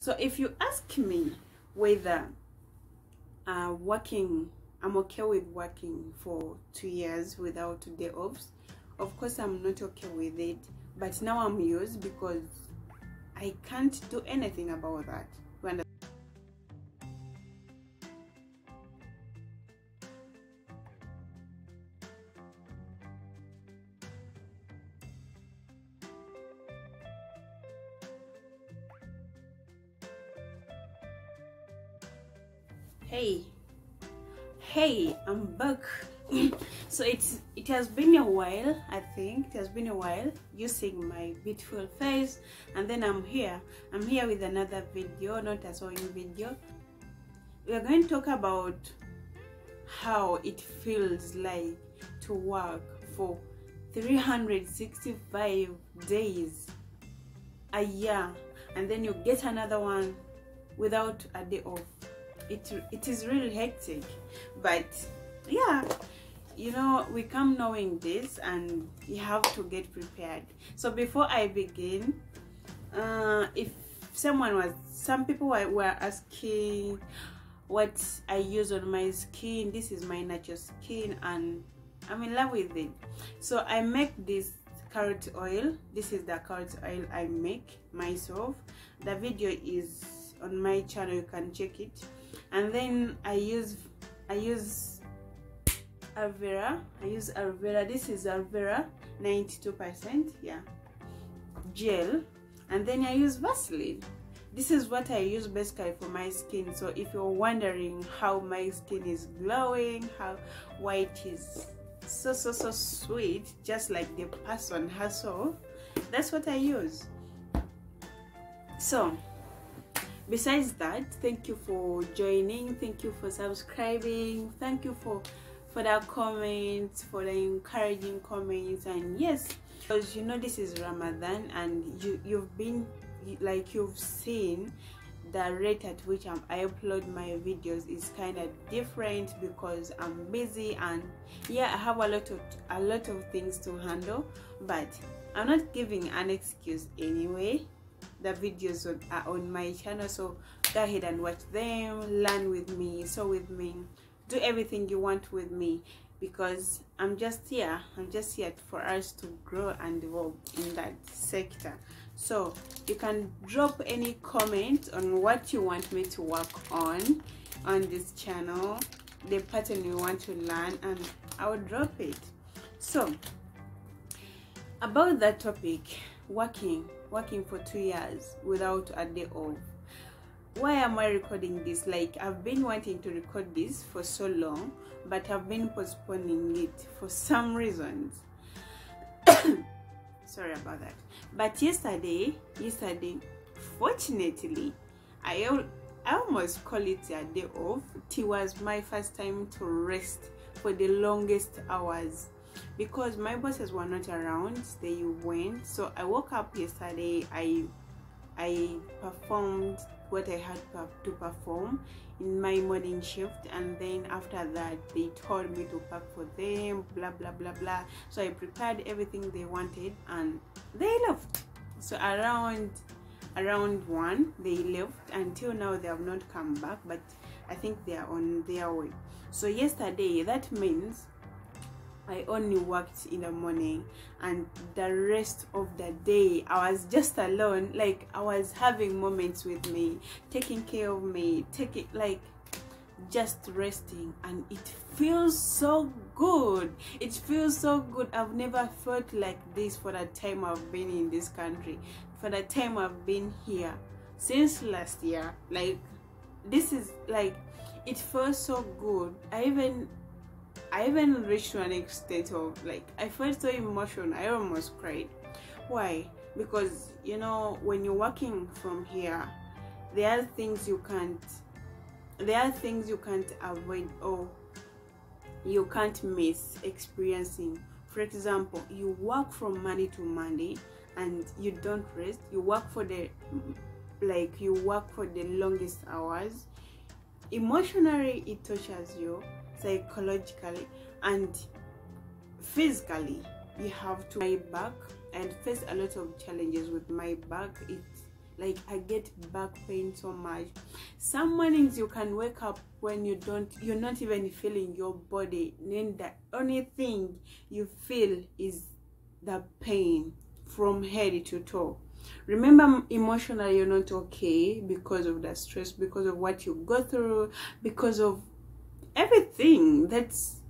So if you ask me whether I'm okay with working for 2 years without day offs, of course I'm not okay with it, but now I'm used because I can't do anything about that. Hey, I'm back. So it has been a while. I think it has been a while you seeing my beautiful face, and then I'm here with another video, not a sewing video. We are going to talk about how it feels like to work for 365 days a year, and then you get another one without a day off. It is really hectic, but yeah, you know, we come knowing this and you have to get prepared. So before I begin, if some people were asking what I use on my skin. This is my natural skin and I'm in love with it. So I make this carrot oil. This is the carrot oil I make myself. The video is on my channel, you can check it. And then I use aloe vera. This is aloe vera 92%, yeah, gel. And then I use Vaseline. This is what I use basically for my skin. So if you're wondering how my skin is glowing, why it is so sweet, just like the person herself, that's what I use. So besides that, thank you for joining, thank you for subscribing, thank you for the comments, for the encouraging comments. And yes, because you know this is Ramadan and you've seen the rate at which I upload my videos is kind of different because I'm busy, and yeah, I have a lot of things to handle, but I'm not giving an excuse anyway. The videos are on my channel, so go ahead and watch them, learn with me, sew with me, do everything you want with me, because I'm just here for us to grow and develop in that sector. So you can drop any comment on what you want me to work on this channel, the pattern you want to learn, and I will drop it. So about that topic, working for 2 years without a day off. Why am I recording this? Like, I've been wanting to record this for so long, but I've been postponing it for some reasons. Sorry about that. But yesterday, fortunately, I almost call it a day off. It was my first time to rest for the longest hours, because my bosses were not around, they went. So I woke up yesterday, I performed what I had to perform in my morning shift, and then after that they told me to pack for them, blah blah blah blah. So I prepared everything they wanted and they left. So around 1 they left. Until now they have not come back, but I think they are on their way. So yesterday, that means I only worked in the morning, and the rest of the day I was just alone. Like, I was having moments with me, taking care of me, just resting, and it feels so good. It feels so good. I've never felt like this for the time I've been in this country, for the time I've been here since last year. Like, this is like, it feels so good. I even reached to an extent of, like, I felt so emotional, I almost cried. Why? Because, you know, when you're working from here, there are things you can't avoid or you can't miss experiencing. For example, you work from Monday to Monday and you don't rest. You work for the longest hours. Emotionally, it touches you. Psychologically and physically, you have to my back and face a lot of challenges with my back. Like I get back pain so much. Some mornings you can wake up when you're not even feeling your body, then the only thing you feel is the pain from head to toe. Remember, emotionally you're not okay because of the stress, because of what you go through, because of everything that's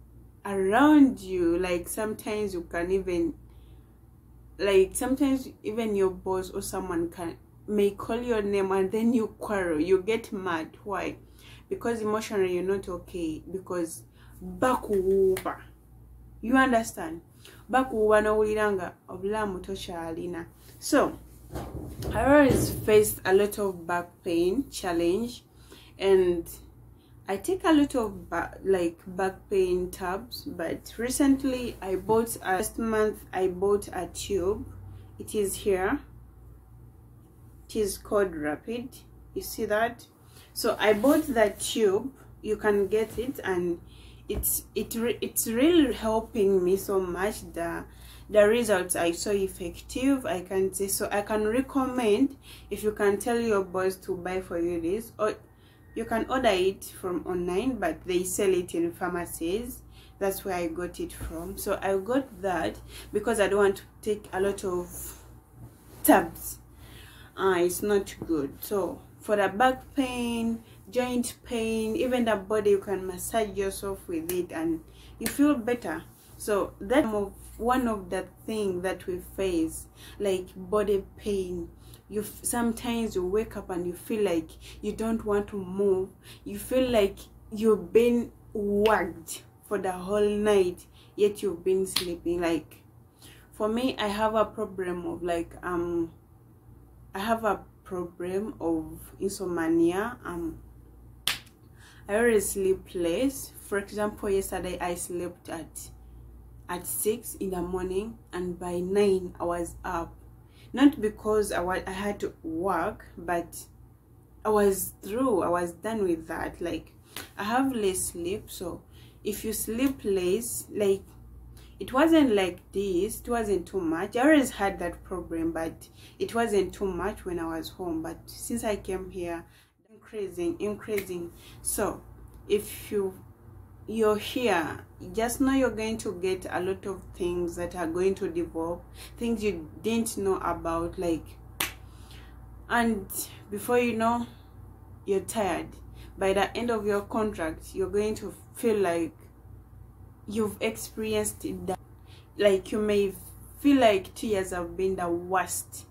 around you. Like sometimes you can even, like sometimes even your boss or someone may call your name and then you quarrel, you get mad. Why? Because emotionally you're not okay, because back over, you understand, back over no wiranga obulamu tokyalina. So I always faced a lot of back pain challenge, and I take a lot of back pain tabs. But recently last month I bought a tube. It is here. It is called Rapid. You see that? So I bought that tube. You can get it, and it's really helping me so much. The results I saw effective, I can say. So I can recommend, if you can tell your boss to buy for you this, or you can order it from online, but they sell it in pharmacies. That's where I got it from. So I got that because I don't want to take a lot of tabs. It's not good. So for the back pain, joint pain, even the body, you can massage yourself with it and you feel better. So that's one of the things that we face, like body pain. Sometimes you wake up and you feel like you don't want to move. You feel like you've been worked for the whole night, yet you've been sleeping. Like for me, I have a problem of insomnia. I always sleep less. For example, yesterday I slept at 6 in the morning, and by 9 I was up. Not because I had to work, but I was through. I was done with that. Like I have less sleep. So if you sleep less, like it wasn't like this, it wasn't too much. I always had that problem, but it wasn't too much when I was home. But since I came here, increasing. So if you're here, just know you're going to get a lot of things that are going to develop, things you didn't know about, like, and before you know, you're tired. By the end of your contract, you're going to feel like you've experienced it. Like you may feel like 2 years have been the worst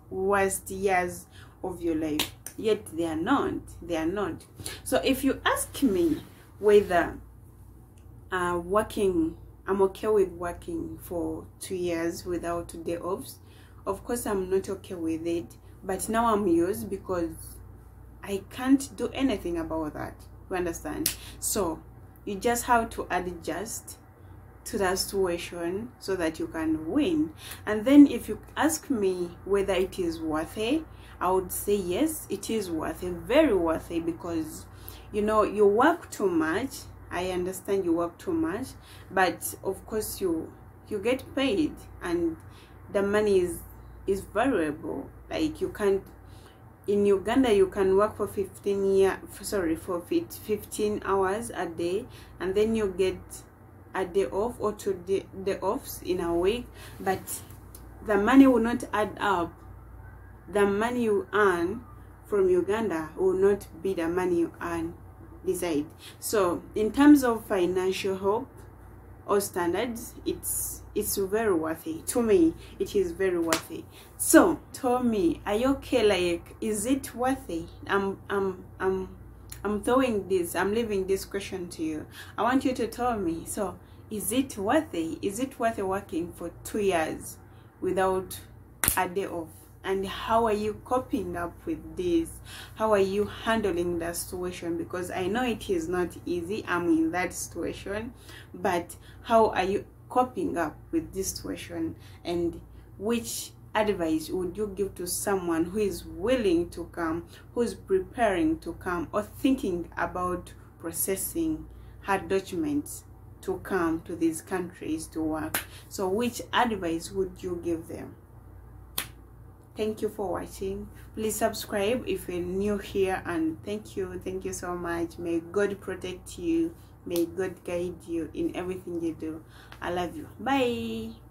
years of your life, yet they are not. So if you ask me whether I'm okay with working for 2 years without day offs, of course I'm not okay with it, but now I'm used because I can't do anything about that. You understand? So you just have to adjust to that situation so that you can win. And then if you ask me whether it is worth it, I would say yes, it is worth it, very worth it, because you work too much. I understand you work too much, but of course you get paid, and the money is variable. Like you can't, in Uganda you can work for 15 hours a day, and then you get a day off or 2 day offs in a week, but the money will not add up. The money you earn from Uganda will not be the money you earn this side. So in terms of financial help or standards, it's very worth it. To me, it is very worth it. So tell me, are you okay? Like, is it worth it? I'm leaving this question to you. I want you to tell me. So is it worth it? Is it worth it working for 2 years without a day off? And how are you coping up with this? How are you handling the situation? Because I know it is not easy. I'm in that situation, but how are you coping up with this situation? And which advice would you give to someone who is willing to come, who is preparing to come, or thinking about processing her documents to come to these countries to work? So which advice would you give them? Thank you for watching. Please subscribe if you're new here, and thank you so much. May God protect you, may God guide you in everything you do. I love you. Bye.